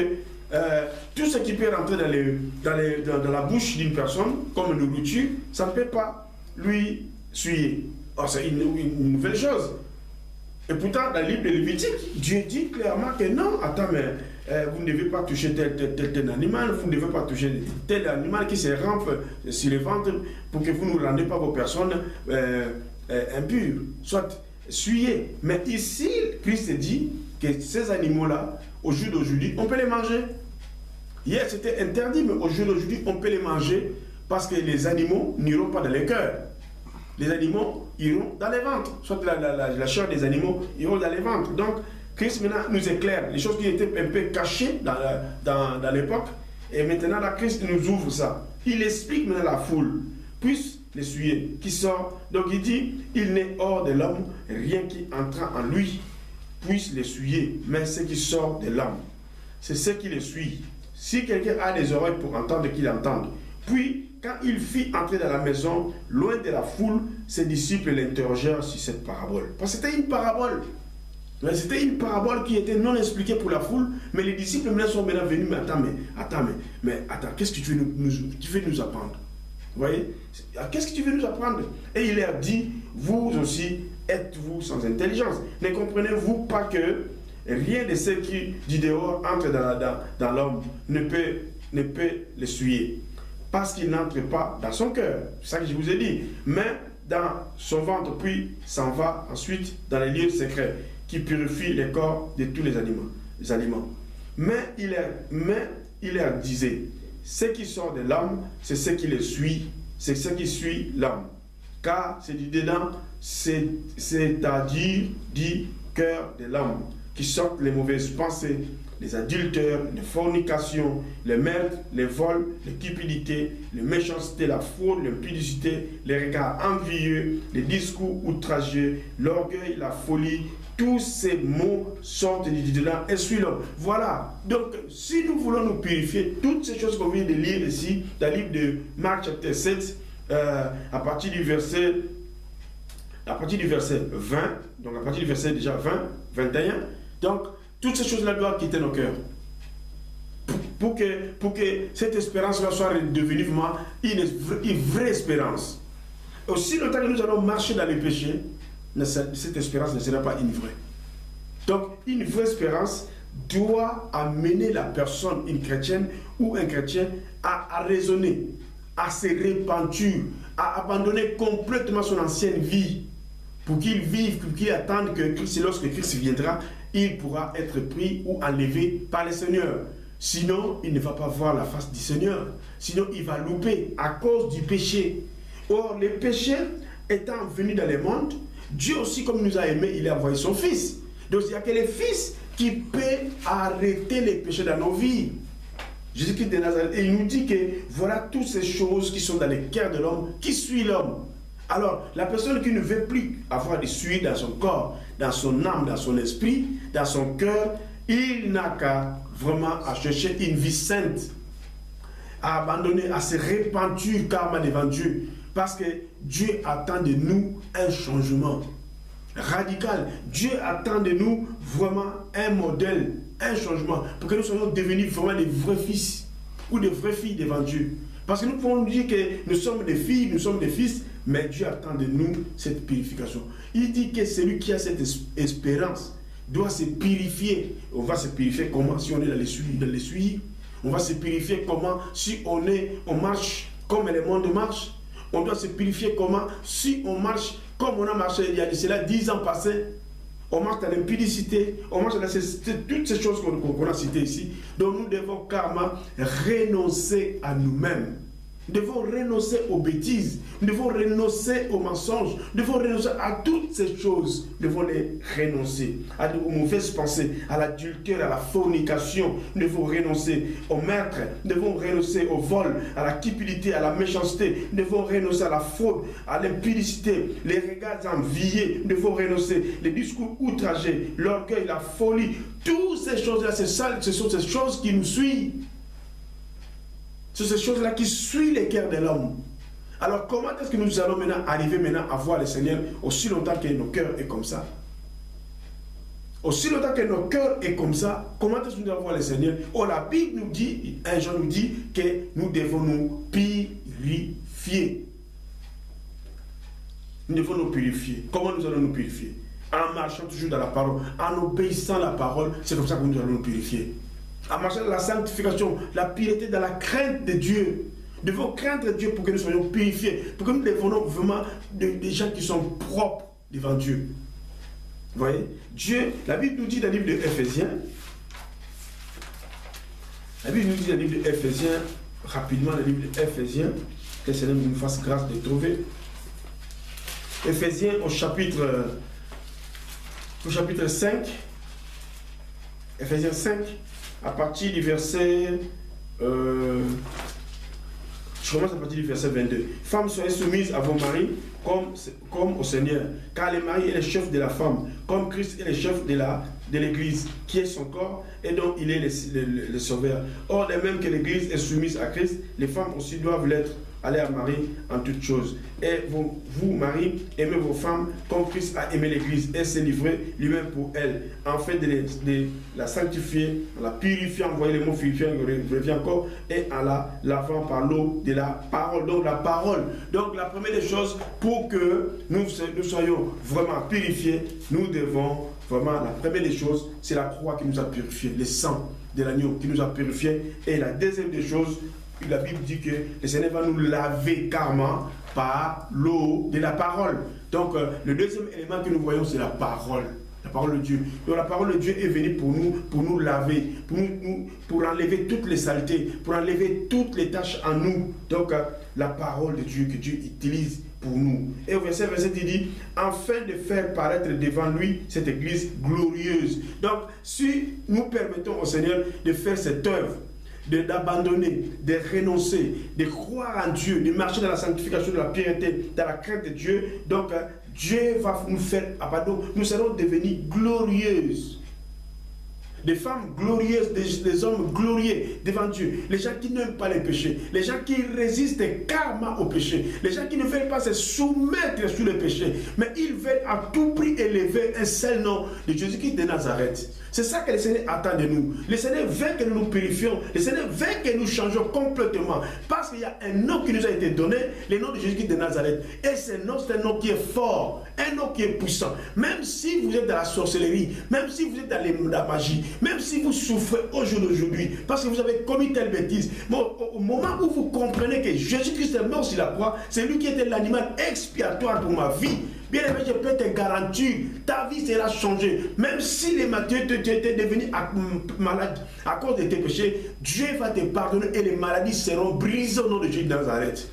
tout ce qui peut rentrer dans la bouche d'une personne, comme une nourriture, ça ne peut pas lui essuyer. Oh, c'est une nouvelle chose. Et pourtant, dans le livre de Lévitique, Dieu dit clairement que non, attends, mais vous ne devez pas toucher tel animal, vous ne devez pas toucher tel animal qui se rampe sur le ventre pour que vous ne rendez pas vos personnes impures, soit souillées. Mais ici, Christ dit que ces animaux-là, au jour d'aujourd'hui, on peut les manger. Hier, c'était interdit, mais au jour d'aujourd'hui, on peut les manger parce que les animaux n'iront pas dans les cœurs. Les animaux iront dans les ventres. Soit la chair des animaux iront dans les ventres. Donc, Christ maintenant nous éclaire les choses qui étaient un peu cachées dans l'époque. Et maintenant, là, Christ nous ouvre ça. Il explique maintenant la foule puisse l'essuyer, qui sort. Donc, il dit, il n'est hors de l'homme rien qui entrant en lui puisse l'essuyer, mais ce qui sort de l'homme, c'est ce qui l'essuie. Si quelqu'un a des oreilles pour entendre, qu'il entende. Puis, quand il fit entrer dans la maison, loin de la foule, ses disciples l'interrogèrent sur cette parabole. Parce que c'était une parabole. C'était une parabole qui était non expliquée pour la foule, mais les disciples sont maintenant venus, mais attends, qu'est-ce que tu veux nous apprendre? Vous voyez? Qu'est-ce que tu veux nous apprendre? Et il leur dit, vous aussi, êtes-vous sans intelligence? Ne comprenez-vous pas que rien de ce qui du dehors entre dans l'homme ne peut l'essuyer? Parce qu'il n'entre pas dans son cœur. C'est ça que je vous ai dit. Mais dans son ventre, puis s'en va ensuite dans les lieux secrets qui purifient les corps de tous les aliments. Mais il leur disait, ce qui sort de l'homme, c'est ce qui le suit, c'est ce qui suit l'homme. Car c'est du dedans, c'est-à-dire du cœur de l'homme, qui sortent les mauvaises pensées, les adultères, les fornications, les meurtres, les vols, les cupidités, les méchancetés, la fraude, l'impudicité, les regards envieux, les discours outrageux, l'orgueil, la folie. Tous ces mots sortent du dedans et suivent l'homme. Voilà. Donc, si nous voulons nous purifier, toutes ces choses qu'on vient de lire ici, dans le livre de Marc chapitre 7, à partir du verset 20, donc à partir du verset déjà 20, 21, donc, toutes ces choses-là doivent quitter nos cœurs. Pour que cette espérance-là soit devenue vraiment une vraie espérance. Aussi longtemps que nous allons marcher dans les péchés, cette espérance ne sera pas une vraie. Donc, une vraie espérance doit amener la personne, une chrétienne ou un chrétien, à raisonner, à se repentir, à abandonner complètement son ancienne vie, pour qu'il vive, pour qu'il attende que Christ, lorsque Christ viendra, il pourra être pris ou enlevé par le Seigneur. Sinon, il ne va pas voir la face du Seigneur. Sinon, il va louper à cause du péché. Or, le péché étant venu dans le monde, Dieu aussi, comme il nous a aimés, il a envoyé son Fils. Donc il n'y a que le Fils qui peut arrêter les péchés dans nos vies. Jésus-Christ de Nazareth, et il nous dit que voilà toutes ces choses qui sont dans le cœur de l'homme, qui suit l'homme. Alors, la personne qui ne veut plus avoir de suie dans son corps, dans son âme, dans son esprit, dans son cœur, il n'a qu'à vraiment à chercher une vie sainte, à abandonner, à se repentir carrément devant Dieu. Parce que Dieu attend de nous un changement radical. Dieu attend de nous vraiment un modèle, un changement, pour que nous soyons devenus vraiment des vrais fils ou des vraies filles devant Dieu. Parce que nous pouvons dire que nous sommes des filles, nous sommes des fils, mais Dieu attend de nous cette purification. Il dit que celui qui a cette espérance doit se purifier. On va se purifier comment? Si on est dans les souilles. On va se purifier comment? Si on marche comme le monde marche. On doit se purifier comment? Si on marche comme on a marché il y a de cela 10 ans passés. On marche dans l'impudicité, on marche dans toutes ces choses qu'on a citées ici. Donc nous devons carrément renoncer à nous-mêmes. Nous devons renoncer aux bêtises, nous devons renoncer aux mensonges, nous devons renoncer à toutes ces choses. Nous devons les renoncer aux mauvaises pensées, à l'adultère, à la fornication. Nous devons renoncer au meurtre, nous devons renoncer au vol, à la cupidité, à la méchanceté. Nous devons renoncer à la fraude, à l'impudicité, les regards enviés. Nous devons renoncer les discours outragés, l'orgueil, la folie. Toutes ces choses-là, ce sont ces choses qui nous suivent. C'est ces choses-là qui suivent les cœurs de l'homme. Alors comment est-ce que nous allons arriver à voir le Seigneur aussi longtemps que nos cœurs est comme ça? Aussi longtemps que nos cœurs est comme ça, comment est-ce que nous allons voir le Seigneur? Oh, la Bible nous dit, 1 Jean nous dit que nous devons nous purifier. Nous devons nous purifier. Comment nous allons nous purifier? En marchant toujours dans la parole, en obéissant à la parole, c'est comme ça que nous allons nous purifier. En marchant dans la sanctification, la piété, dans la crainte de Dieu. Nous devons craindre Dieu pour que nous soyons purifiés, pour que nous devenons vraiment des gens qui sont propres devant Dieu. Vous voyez, Dieu, la Bible nous dit dans le livre de Éphésiens, rapidement, le livre de Éphésiens, que le Seigneur nous fasse grâce de trouver. Éphésiens au chapitre 5, Éphésiens 5, à partir du verset, je commence à partir du verset 22. Femmes, soyez soumises à vos maris comme au Seigneur, car le mari est le chef de la femme, comme Christ est le chef de l'Église, qui est son corps et dont il est le sauveur. Or, de même que l'Église est soumise à Christ, les femmes aussi doivent l'être à leur mari en toutes choses. Et vous, maris, aimez vos femmes comme Christ a aimé l'Église et s'est livré lui-même pour elle, en fait de la sanctifier, en la purifiant, vous voyez le mot purifier, je reviens encore, et en la lavant par l'eau de la parole. Donc la parole. Donc la première des choses, pour que nous soyons vraiment purifiés, nous devons vraiment, la première des choses, c'est la croix qui nous a purifiés, le sang de l'agneau qui nous a purifiés. Et la deuxième des choses, la Bible dit que le Seigneur va nous laver carrément par l'eau de la parole. Donc, le deuxième élément que nous voyons, c'est la parole. La parole de Dieu. Donc, la parole de Dieu est venue pour nous laver, pour enlever toutes les saletés, pour enlever toutes les tâches en nous. Donc, la parole de Dieu que Dieu utilise pour nous. Et au verset 27, il dit, afin de faire paraître devant lui cette église glorieuse. Donc, si nous permettons au Seigneur de faire cette œuvre, d'abandonner, de renoncer, de croire en Dieu, de marcher dans la sanctification, de la piété, dans la crainte de Dieu, donc Dieu va nous faire abandonner. Nous serons devenus glorieuses. Des femmes glorieuses, des hommes glorieux devant Dieu. Les gens qui n'aiment pas les péchés. Les gens qui résistent carrément au péché. Les gens qui ne veulent pas se soumettre sur le péché. Mais ils veulent à tout prix élever un seul nom de Jésus-Christ de Nazareth. C'est ça que le Seigneur attend de nous. Le Seigneur veut que nous nous purifions. Le Seigneur veut que nous changions complètement. Parce qu'il y a un nom qui nous a été donné, le nom de Jésus-Christ de Nazareth. Et ce nom, c'est un nom qui est fort, un nom qui est puissant. Même si vous êtes dans la sorcellerie, même si vous êtes dans la magie, même si vous souffrez au jour d'aujourd'hui, parce que vous avez commis telle bêtise, mais au moment où vous comprenez que Jésus-Christ est mort sur la croix, c'est lui qui était l'animal expiatoire pour ma vie. Bien aimé, je peux te garantir, ta vie sera changée. Même si les matins tu étais devenu malade à cause de tes péchés, Dieu va te pardonner et les maladies seront brisées au nom de Jésus de Nazareth.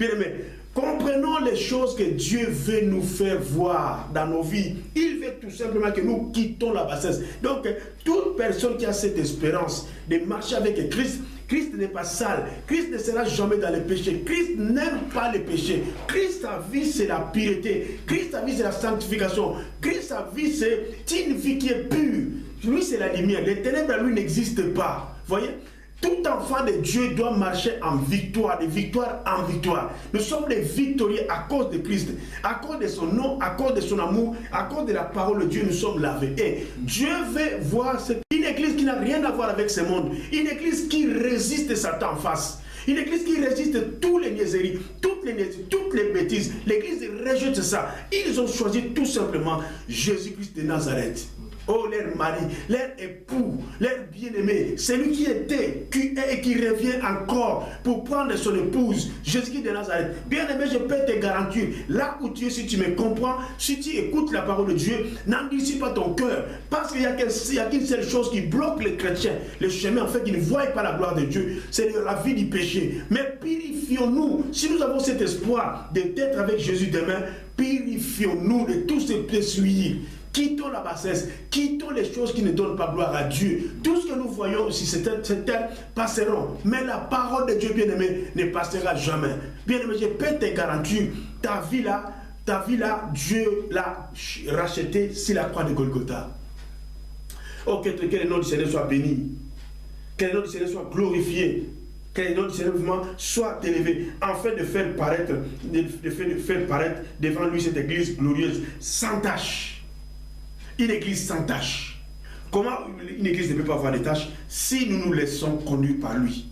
Bien-aimés, comprenons les choses que Dieu veut nous faire voir dans nos vies. Il veut tout simplement que nous quittons la bassesse. Donc, toute personne qui a cette espérance de marcher avec Christ, Christ n'est pas sale. Christ ne sera jamais dans le péché. Christ n'aime pas le péché. Christ, sa vie, c'est la pureté. Christ, sa vie, c'est la sanctification. Christ, sa vie, c'est une vie qui est pure. Lui, c'est la lumière. Les ténèbres, lui, n'existent pas. Voyez? Tout enfant de Dieu doit marcher en victoire, de victoire en victoire. Nous sommes des victorieux à cause de Christ, à cause de son nom, à cause de son amour, à cause de la parole de Dieu, nous sommes lavés. Et Dieu veut voir une église qui n'a rien à voir avec ce monde, une église qui résiste Satan en face, une église qui résiste toutes les niaiseries, toutes les bêtises. L'église rejette ça. Ils ont choisi tout simplement Jésus-Christ de Nazareth. Oh, leur mari, leur époux, leur bien-aimé, celui qui était, qui est et qui revient encore pour prendre son épouse, Jésus-Christ de Nazareth. Bien-aimé, je peux te garantir, là où tu es, si tu me comprends, si tu écoutes la parole de Dieu, n'endurcis pas ton cœur, parce qu'il n'y a qu'une seule chose qui bloque les chrétiens, le chemin, en fait, ils ne voient pas la gloire de Dieu, c'est la vie du péché. Mais purifions-nous, si nous avons cet espoir d'être avec Jésus demain, purifions-nous de tout ce péché. Quittons la bassesse, quittons les choses qui ne donnent pas gloire à Dieu. Tout ce que nous voyons aussi, ces terres passeront. Mais la parole de Dieu, bien-aimé, ne passera jamais. Bien-aimé, je peux te garantir, ta vie là, Dieu l'a rachetée sur la croix de Golgotha. Oh, que le nom du Seigneur soit béni. Que le nom du Seigneur soit glorifié. Que le nom du Seigneur soit élevé, afin de faire paraître devant lui cette église glorieuse, sans tache. Une église sans tâche. Comment une église ne peut pas avoir de tâches si nous nous laissons conduire par lui?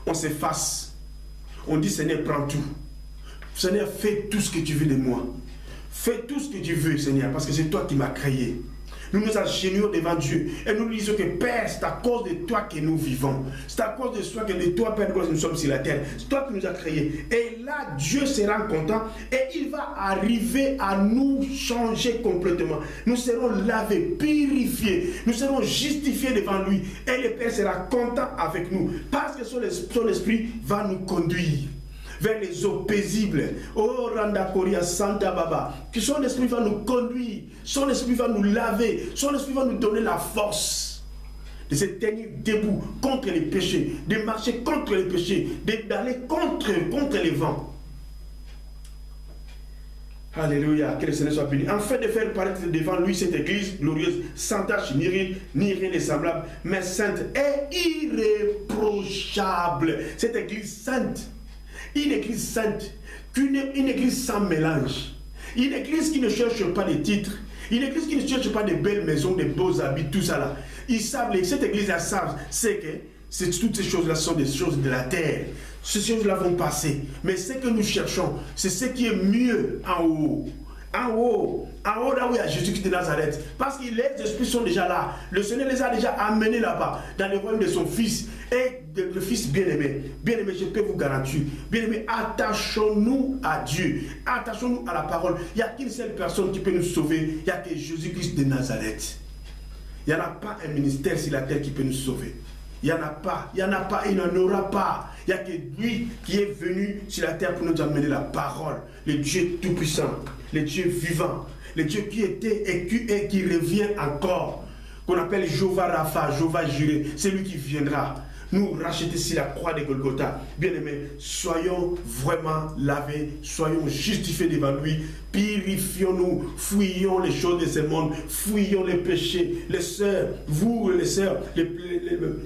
On s'efface. On dit, Seigneur, prends tout. Seigneur, fais tout ce que tu veux de moi. Fais tout ce que tu veux, Seigneur, parce que c'est toi qui m'as créé. Nous nous agenouillons devant Dieu et nous lui disons que Père, c'est à cause de toi que nous vivons. C'est à cause de toi, Père, que nous sommes sur la terre. C'est toi qui nous as créés. Et là, Dieu sera content et il va arriver à nous changer complètement. Nous serons lavés, purifiés. Nous serons justifiés devant lui. Et le Père sera content avec nous parce que son esprit va nous conduire vers les eaux paisibles. Oh, Randa Koria Santa Baba. Que son esprit va nous conduire. Son esprit va nous laver. Son esprit va nous donner la force de se tenir debout contre les péchés, de marcher contre les péchés, d'aller contre les vents. Alléluia, que le Seigneur soit béni. Afin de faire paraître devant lui cette église glorieuse, sans tache, ni rien de semblable, mais sainte et irréprochable. Cette église sainte. Une église sainte, une église sans mélange, une église qui ne cherche pas des titres, une église qui ne cherche pas de belles maisons, de beaux habits, tout ça là. Ils savent, cette église-là savent, c'est que toutes ces choses-là sont des choses de la terre. Ces choses-là vont passer. Mais ce que nous cherchons, c'est ce qui est mieux en haut. En haut, là où il y a Jésus-Christ de Nazareth. Parce que les esprits sont déjà là. Le Seigneur les a déjà amenés là-bas, dans le royaume de son Fils. Et le Fils bien-aimé. Bien-aimé, je peux vous garantir. Bien-aimé, attachons-nous à Dieu. Attachons-nous à la parole. Il n'y a qu'une seule personne qui peut nous sauver. Il n'y a que Jésus-Christ de Nazareth. Il n'y en a pas un ministère sur la terre qui peut nous sauver. Il n'y en a pas, il n'en aura pas. Il n'y a que lui qui est venu sur la terre pour nous amener la parole. Le Dieu tout-puissant, le Dieu vivant, le Dieu qui était et qui revient encore, qu'on appelle Jéhovah Rapha, Jéhovah Jireh. C'est lui qui viendra nous racheter sur la croix de Golgotha. Bien-aimés, soyons vraiment lavés, soyons justifiés devant lui, purifions-nous, fouillons les choses de ce monde, fouillons les péchés. Les sœurs, vous les sœurs,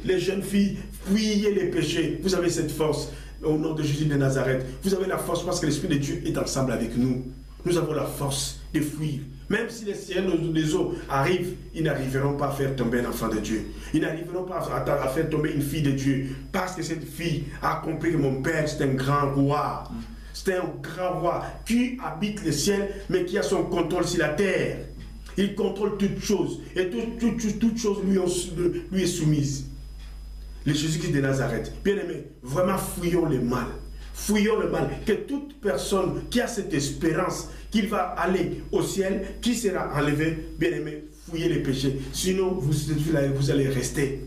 les jeunes filles, fouillez les péchés. Vous avez cette force au nom de Jésus de Nazareth. Vous avez la force parce que l'Esprit de Dieu est ensemble avec nous. Nous avons la force de fuir. Même si les ciels des eaux arrivent, ils n'arriveront pas à faire tomber un enfant de Dieu. Ils n'arriveront pas à faire tomber une fille de Dieu. Parce que cette fille a compris que mon Père, c'est un grand roi. C'est un grand roi qui habite le ciel, mais qui a son contrôle sur la terre. Il contrôle toutes choses. Et toutes choses lui est soumise. Le Jésus-Christ de Nazareth. Bien-aimé, vraiment fouillons le mal. Fouillons le mal. Que toute personne qui a cette espérance qu'il va aller au ciel, qui sera enlevé, bien-aimé, fouillez les péchés. Sinon, vous allez rester.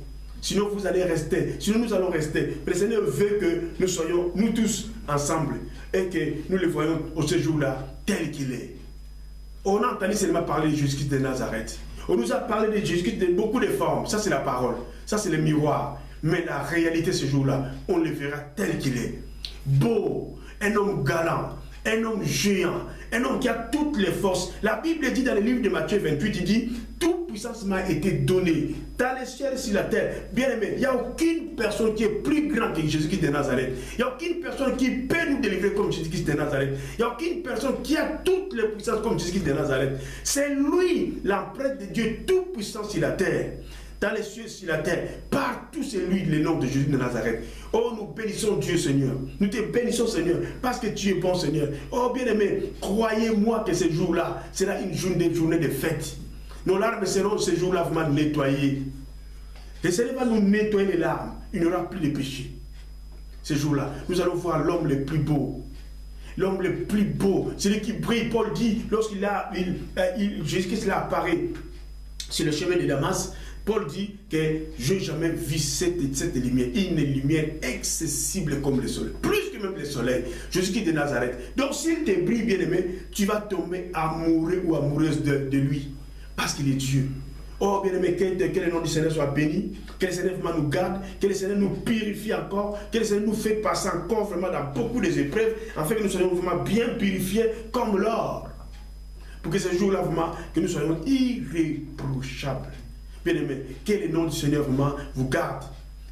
Sinon, vous allez rester. Sinon, nous allons rester. Le Seigneur veut que nous soyons, nous tous, ensemble. Et que nous le voyons au séjour-là, tel qu'il est. On a entendu seulement parler de Jésus-Christ de Nazareth. On nous a parlé de Jésus-Christ de beaucoup de formes. Ça, c'est la parole. Ça, c'est le miroir. Mais la réalité, ce jour-là, on le verra tel qu'il est. Beau, un homme galant, un homme géant, un homme qui a toutes les forces. La Bible dit dans le livre de Matthieu 28, il dit, toute puissance m'a été donnée dans les cieux et sur la terre. Bien aimé, il n'y a aucune personne qui est plus grande que Jésus-Christ de Nazareth. Il n'y a aucune personne qui peut nous délivrer comme Jésus-Christ de Nazareth. Il n'y a aucune personne qui a toutes les puissances comme Jésus-Christ de Nazareth. C'est lui, l'empreinte de Dieu, toute puissance sur la terre. Dans les cieux, sur la terre, partout c'est lui, le nom de Jésus de Nazareth. Oh, nous bénissons Dieu, Seigneur. Nous te bénissons, Seigneur, parce que tu es bon, Seigneur. Oh, bien-aimé, croyez-moi que ce jour-là sera une journée de fête. Nos larmes seront ce jour-là vraiment nettoyées. Le Seigneur va nous nettoyer les larmes. Il n'y aura plus de péché. Ce jour-là, nous allons voir l'homme le plus beau. L'homme le plus beau, celui qui brille. Paul dit, lorsqu'il a, Jésus-Christ apparaît sur le chemin de Damas, Paul dit que je n'ai jamais vu cette lumière, une lumière accessible comme le soleil, plus que même le soleil. Jésus-Christ de Nazareth. Donc s'il te brille, bien-aimé, tu vas tomber amoureux ou amoureuse de lui, parce qu'il est Dieu. Oh bien-aimé, que le nom du Seigneur soit béni, que le Seigneur nous garde, que le Seigneur nous purifie encore, que le Seigneur nous fait passer encore vraiment dans beaucoup d'épreuves, afin que nous soyons vraiment bien purifiés comme l'or. Pour que ce jour-là, vraiment, que nous soyons irréprochables. Bien-aimé, que le nom du Seigneur vraiment vous garde,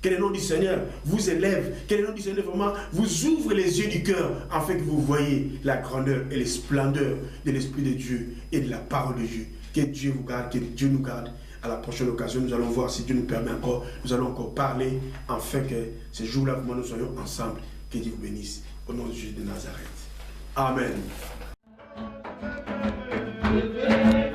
que le nom du Seigneur vous élève, que le nom du Seigneur vraiment vous ouvre les yeux du cœur, afin que vous voyez la grandeur et les splendeurs de l'Esprit de Dieu et de la parole de Dieu. Que Dieu vous garde, que Dieu nous garde. À la prochaine occasion, nous allons voir si Dieu nous permet encore, nous allons encore parler, afin que ce jour-là, vraiment, nous soyons ensemble. Que Dieu vous bénisse. Au nom de Jésus de Nazareth. Amen. Alléluia,